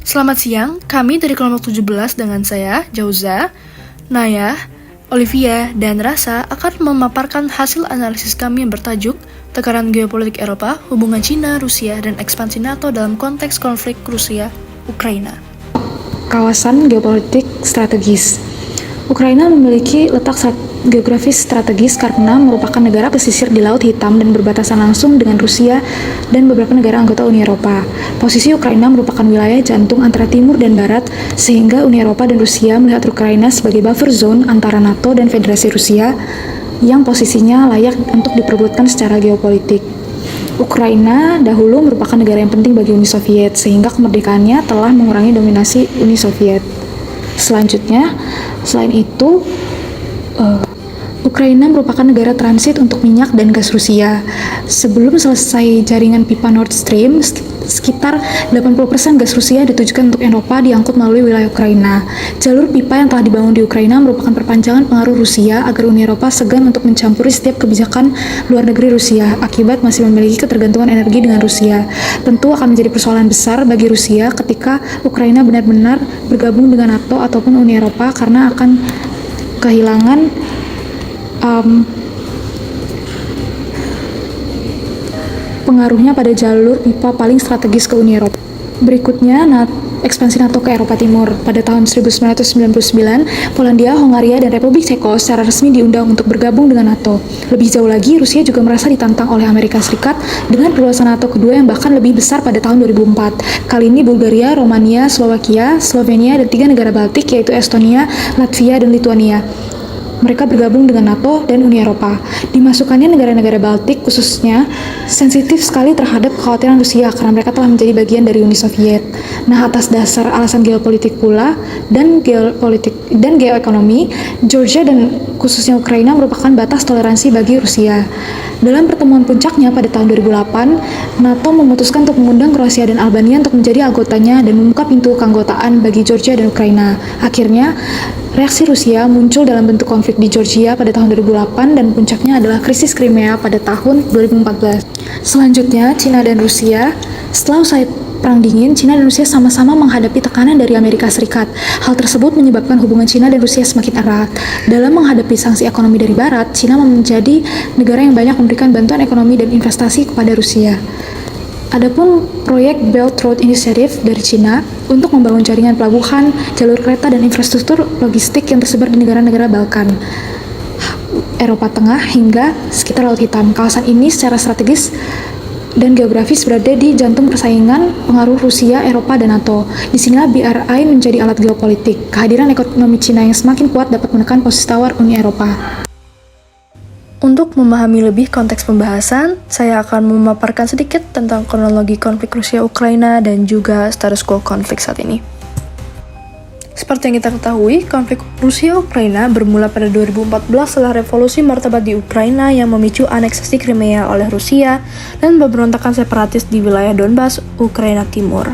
Selamat siang, kami dari kelompok 17 dengan saya, Jauza, Naya, Olivia, dan Rasa akan memaparkan hasil analisis kami yang bertajuk Tekanan Geopolitik Eropa, Hubungan Cina, Rusia, dan Ekspansi NATO dalam konteks konflik Rusia-Ukraina. Kawasan geopolitik strategis. Ukraina memiliki letak geografis strategis karena merupakan negara pesisir di Laut Hitam dan berbatasan langsung dengan Rusia dan beberapa negara anggota Uni Eropa. Posisi Ukraina merupakan wilayah jantung antara timur dan barat, sehingga Uni Eropa dan Rusia melihat Ukraina sebagai buffer zone antara NATO dan Federasi Rusia yang posisinya layak untuk diperebutkan secara geopolitik. Ukraina dahulu merupakan negara yang penting bagi Uni Soviet, sehingga kemerdekaannya telah mengurangi dominasi Uni Soviet. Selanjutnya, selain itu, Ukraina merupakan negara transit untuk minyak dan gas Rusia. Sebelum selesai jaringan pipa Nord Stream, sekitar 80% gas Rusia ditujukan untuk Eropa diangkut melalui wilayah Ukraina. Jalur pipa yang telah dibangun di Ukraina merupakan perpanjangan pengaruh Rusia agar Uni Eropa segan untuk mencampuri setiap kebijakan luar negeri Rusia, akibat masih memiliki ketergantungan energi dengan Rusia. Tentu akan menjadi persoalan besar bagi Rusia ketika Ukraina benar-benar bergabung dengan NATO ataupun Uni Eropa, karena akan kehilangan pengaruhnya pada jalur pipa paling strategis ke Uni Eropa. Berikutnya, ekspansi NATO ke Eropa Timur. Pada tahun 1999, Polandia, Hongaria, dan Republik Ceko secara resmi diundang untuk bergabung dengan NATO. Lebih jauh lagi, Rusia juga merasa ditantang oleh Amerika Serikat dengan perluasan NATO kedua yang bahkan lebih besar pada tahun 2004. Kali ini Bulgaria, Romania, Slovakia, Slovenia, dan 3 negara Baltik yaitu Estonia, Latvia, dan Lituania. Mereka bergabung dengan NATO dan Uni Eropa. Dimasukkannya negara-negara Baltik khususnya sensitif sekali terhadap kekhawatiran Rusia karena mereka telah menjadi bagian dari Uni Soviet. Nah, atas dasar alasan geopolitik pula dan geoekonomi, Georgia dan khususnya Ukraina merupakan batas toleransi bagi Rusia. Dalam pertemuan puncaknya pada tahun 2008, NATO memutuskan untuk mengundang Kroasia dan Albania untuk menjadi anggotanya dan membuka pintu keanggotaan bagi Georgia dan Ukraina. Akhirnya, reaksi Rusia muncul dalam bentuk konflik di Georgia pada tahun 2008 dan puncaknya adalah krisis Crimea pada tahun 2014. Selanjutnya, Cina dan Rusia. Setelah usai Perang Dingin, Cina dan Rusia sama-sama menghadapi tekanan dari Amerika Serikat. Hal tersebut menyebabkan hubungan Cina dan Rusia semakin erat. Dalam menghadapi sanksi ekonomi dari Barat, Cina menjadi negara yang banyak memberikan bantuan ekonomi dan investasi kepada Rusia. Adapun proyek Belt Road Initiative dari Cina untuk membangun jaringan pelabuhan, jalur kereta, dan infrastruktur logistik yang tersebar di negara-negara Balkan, Eropa Tengah, hingga sekitar Laut Hitam. Kawasan ini secara strategis dan geografis berada di jantung persaingan pengaruh Rusia, Eropa, dan NATO. Disinilah BRI menjadi alat geopolitik. Kehadiran ekonomi Cina yang semakin kuat dapat menekan posisi tawar Uni Eropa. Untuk memahami lebih konteks pembahasan, saya akan memaparkan sedikit tentang kronologi konflik Rusia-Ukraina dan juga status quo konflik saat ini. Seperti yang kita ketahui, konflik Rusia-Ukraina bermula pada 2014 setelah revolusi martabat di Ukraina yang memicu aneksasi Crimea oleh Rusia dan pemberontakan separatis di wilayah Donbas, Ukraina Timur.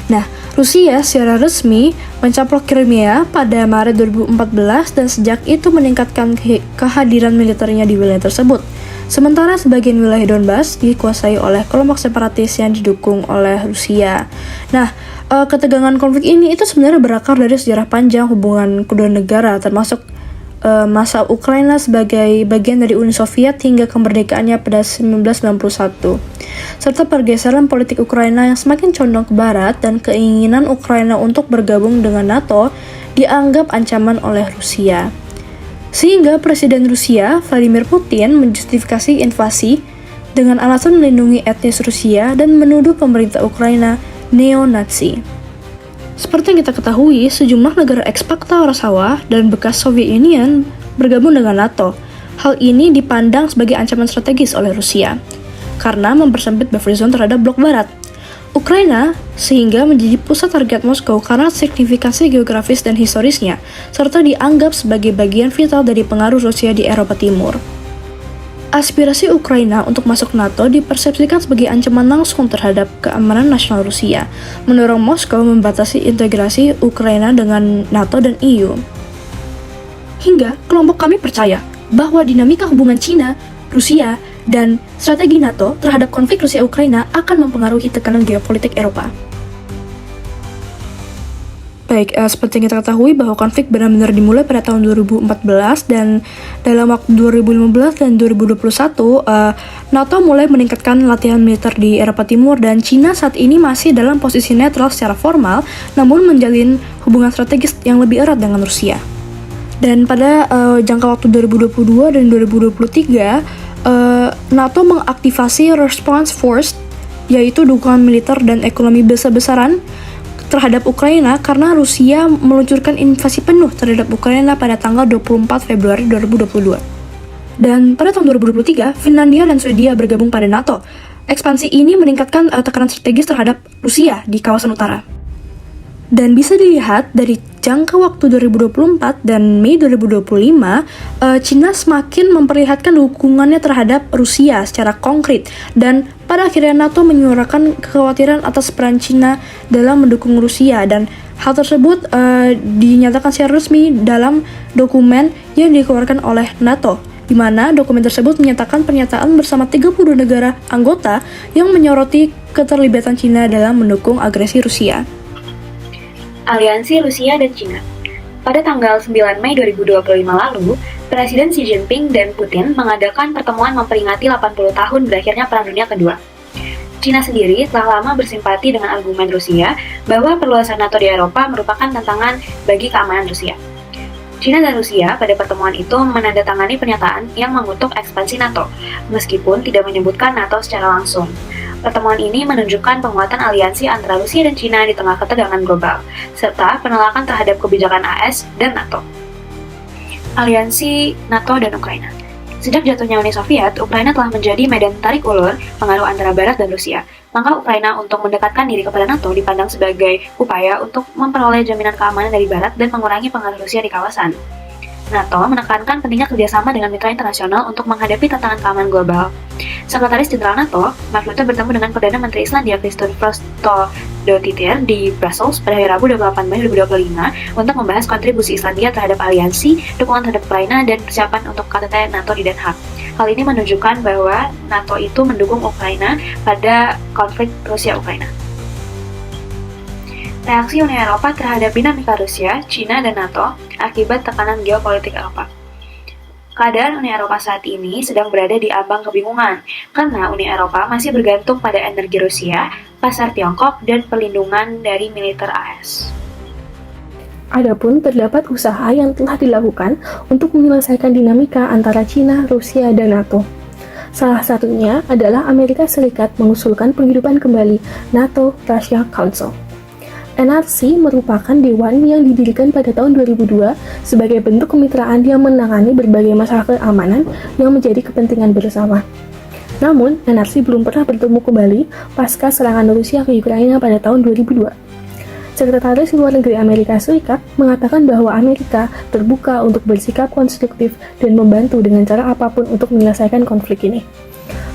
Nah, Rusia secara resmi mencaplok Crimea pada Maret 2014 dan sejak itu meningkatkan kehadiran militernya di wilayah tersebut. Sementara sebagian wilayah Donbas dikuasai oleh kelompok separatis yang didukung oleh Rusia. Nah, ketegangan konflik ini itu sebenarnya berakar dari sejarah panjang hubungan kedua negara, termasuk masa Ukraina sebagai bagian dari Uni Soviet hingga kemerdekaannya pada 1991, serta pergeseran politik Ukraina yang semakin condong ke barat dan keinginan Ukraina untuk bergabung dengan NATO dianggap ancaman oleh Rusia. Sehingga Presiden Rusia, Vladimir Putin, menjustifikasi invasi dengan alasan melindungi etnis Rusia dan menuduh pemerintah Ukraina neo-Nazi. Seperti yang kita ketahui, sejumlah negara eks-Pakta Warsawa dan bekas Soviet Union bergabung dengan NATO. Hal ini dipandang sebagai ancaman strategis oleh Rusia, karena mempersempit buffer zone terhadap blok barat. Ukraina sehingga menjadi pusat target Moskow karena signifikansi geografis dan historisnya, serta dianggap sebagai bagian vital dari pengaruh Rusia di Eropa Timur. Aspirasi Ukraina untuk masuk NATO dipersepsikan sebagai ancaman langsung terhadap keamanan nasional Rusia, mendorong Moskow membatasi integrasi Ukraina dengan NATO dan EU. Hingga kelompok kami percaya bahwa dinamika hubungan Cina, Rusia, dan strategi NATO terhadap konflik Rusia-Ukraina akan mempengaruhi tekanan geopolitik Eropa. Baik, seperti yang kita ketahui bahwa konflik benar-benar dimulai pada tahun 2014 dan dalam waktu 2015 dan 2021, NATO mulai meningkatkan latihan militer di Eropa Timur dan Cina saat ini masih dalam posisi netral secara formal, namun menjalin hubungan strategis yang lebih erat dengan Rusia. Dan pada jangka waktu 2022 dan 2023, NATO mengaktifasi Response Force, yaitu dukungan militer dan ekonomi besar-besaran terhadap Ukraina karena Rusia meluncurkan invasi penuh terhadap Ukraina pada tanggal 24 Februari 2022. Dan pada tahun 2023, Finlandia dan Swedia bergabung pada NATO. Ekspansi ini meningkatkan tekanan strategis terhadap Rusia di kawasan utara. Dan bisa dilihat dari jangka waktu 2024 dan Mei 2025, Cina semakin memperlihatkan dukungannya terhadap Rusia secara konkret, dan pada akhirnya NATO menyuarakan kekhawatiran atas peran Cina dalam mendukung Rusia, dan hal tersebut dinyatakan secara resmi dalam dokumen yang dikeluarkan oleh NATO, di mana dokumen tersebut menyatakan pernyataan bersama 32 negara anggota yang menyoroti keterlibatan Cina dalam mendukung agresi Rusia. Aliansi Rusia dan Cina. Pada tanggal 9 Mei 2025 lalu, Presiden Xi Jinping dan Putin mengadakan pertemuan memperingati 80 tahun berakhirnya Perang Dunia Kedua. Cina sendiri telah lama bersimpati dengan argumen Rusia bahwa perluasan NATO di Eropa merupakan tantangan bagi keamanan Rusia. Cina dan Rusia pada pertemuan itu menandatangani pernyataan yang mengutuk ekspansi NATO, meskipun tidak menyebutkan NATO secara langsung. Pertemuan ini menunjukkan penguatan aliansi antara Rusia dan Cina di tengah ketegangan global, serta penolakan terhadap kebijakan AS dan NATO. Aliansi NATO dan Ukraina. Sejak jatuhnya Uni Soviet, Ukraina telah menjadi medan tarik ulur pengaruh antara Barat dan Rusia. Langkah Ukraina untuk mendekatkan diri kepada NATO dipandang sebagai upaya untuk memperoleh jaminan keamanan dari Barat dan mengurangi pengaruh Rusia di kawasan. NATO menekankan pentingnya kerjasama dengan mitra internasional untuk menghadapi tantangan keamanan global. Sekretaris Jenderal NATO, Mark Rutte bertemu dengan Perdana Menteri Islandia Kristoffer Frostadóttir di Brussels pada hari Rabu 28 Mei 2025 untuk membahas kontribusi Islandia terhadap aliansi, dukungan terhadap Ukraina, dan persiapan untuk KTT NATO di Den Haag. Hal ini menunjukkan bahwa NATO itu mendukung Ukraina pada konflik Rusia-Ukraina. Reaksi Uni Eropa terhadap dinamika Rusia, Cina, dan NATO akibat tekanan geopolitik Eropa. Keadaan Uni Eropa saat ini sedang berada di ambang kebingungan, karena Uni Eropa masih bergantung pada energi Rusia, pasar Tiongkok, dan perlindungan dari militer AS. Adapun terdapat usaha yang telah dilakukan untuk menyelesaikan dinamika antara Cina, Rusia, dan NATO. Salah satunya adalah Amerika Serikat mengusulkan penghidupan kembali NATO-Russia Council. NRC merupakan dewan yang didirikan pada tahun 2002 sebagai bentuk kemitraan yang menangani berbagai masalah keamanan yang menjadi kepentingan bersama. Namun, NRC belum pernah bertemu kembali pasca serangan Rusia ke Ukraina pada tahun 2002. Sekretaris Luar Negeri Amerika Serikat mengatakan bahwa Amerika terbuka untuk bersikap konstruktif dan membantu dengan cara apapun untuk menyelesaikan konflik ini.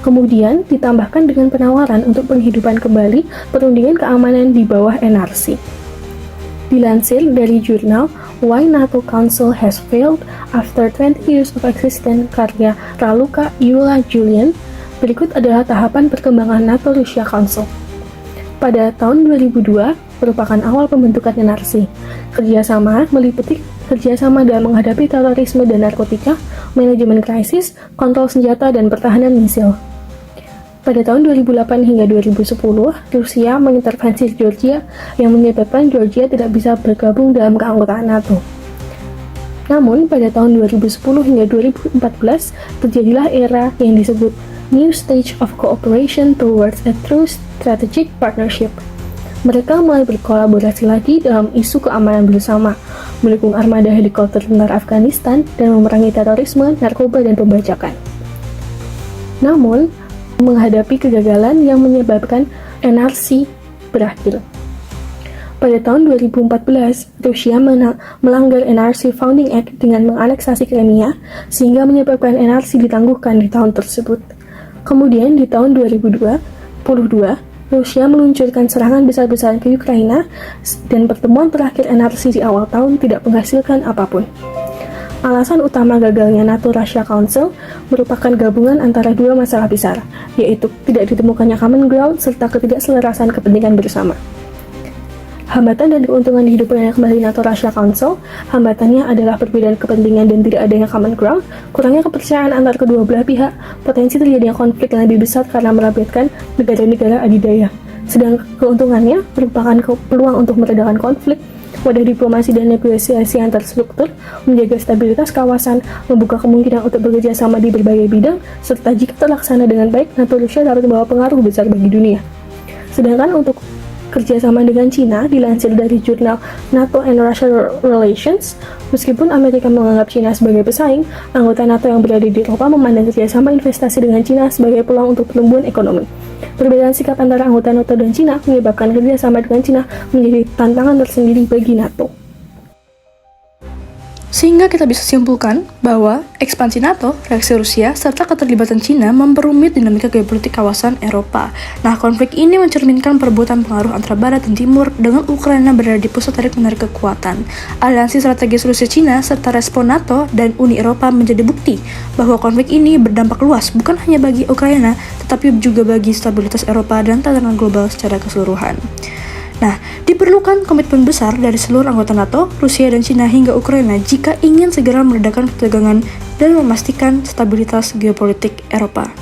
Kemudian ditambahkan dengan penawaran untuk penghidupan kembali perundingan keamanan di bawah NRC. Dilansir dari jurnal Why NATO Council Has Failed After 20 Years of Existence karya Raluca Iula Julian, berikut adalah tahapan perkembangan NATO-Russia Council. Pada tahun 2002, merupakan awal pembentukan NRC. Kerjasama meliputi kerjasama dalam menghadapi terorisme dan narkotika, manajemen krisis, kontrol senjata, dan pertahanan misil. Pada tahun 2008 hingga 2010, Rusia mengintervensi Georgia yang menyebabkan Georgia tidak bisa bergabung dalam keanggotaan NATO. Namun, pada tahun 2010 hingga 2014, terjadilah era yang disebut New Stage of Cooperation Towards a True Strategic Partnership. Mereka mulai berkolaborasi lagi dalam isu keamanan bersama, mendukung armada helikopter tentara Afghanistan, dan memerangi terorisme, narkoba, dan pembajakan. Namun, menghadapi kegagalan yang menyebabkan NRC berakhir. Pada tahun 2014, Rusia melanggar NRC Founding Act dengan menganeksasi Crimea, sehingga menyebabkan NRC ditangguhkan di tahun tersebut. Kemudian di tahun 2022, Rusia meluncurkan serangan besar-besaran ke Ukraina, dan pertemuan terakhir NRC di awal tahun tidak menghasilkan apapun. Alasan utama gagalnya NATO-Russia Council merupakan gabungan antara dua masalah besar, yaitu tidak ditemukannya common ground serta ketidakselarasan kepentingan bersama. Hambatan dan keuntungan dihidupkannya kembali NATO Russia Council, hambatannya adalah perbedaan kepentingan dan tidak adanya common ground, kurangnya kepercayaan antar kedua belah pihak, potensi terjadinya konflik yang lebih besar karena melibatkan negara-negara adidaya. Sedangkan keuntungannya merupakan peluang untuk meredakan konflik, wadah diplomasi dan negosiasi antar struktur, menjaga stabilitas kawasan, membuka kemungkinan untuk bekerja sama di berbagai bidang, serta jika terlaksana dengan baik, NATO Rusia dapat membawa pengaruh besar bagi dunia. Sedangkan untuk kerjasama dengan Cina, dilansir dari jurnal NATO and Russia Relations, meskipun Amerika menganggap Cina sebagai pesaing, anggota NATO yang berada di Eropa memandang kerjasama investasi dengan Cina sebagai peluang untuk pertumbuhan ekonomi. Perbedaan sikap antara anggota NATO dan Cina menyebabkan kerjasama dengan Cina menjadi tantangan tersendiri bagi NATO. Sehingga kita bisa simpulkan bahwa ekspansi NATO, reaksi Rusia, serta keterlibatan Cina memperumit dinamika geopolitik kawasan Eropa. Nah, konflik ini mencerminkan perebutan pengaruh antara Barat dan Timur dengan Ukraina berada di pusat tarik-menarik kekuatan. Aliansi strategis Rusia-Cina serta respon NATO dan Uni Eropa menjadi bukti bahwa konflik ini berdampak luas bukan hanya bagi Ukraina, tetapi juga bagi stabilitas Eropa dan tatanan global secara keseluruhan. Nah, diperlukan komitmen besar dari seluruh anggota NATO, Rusia dan Cina hingga Ukraina jika ingin segera meredakan ketegangan dan memastikan stabilitas geopolitik Eropa.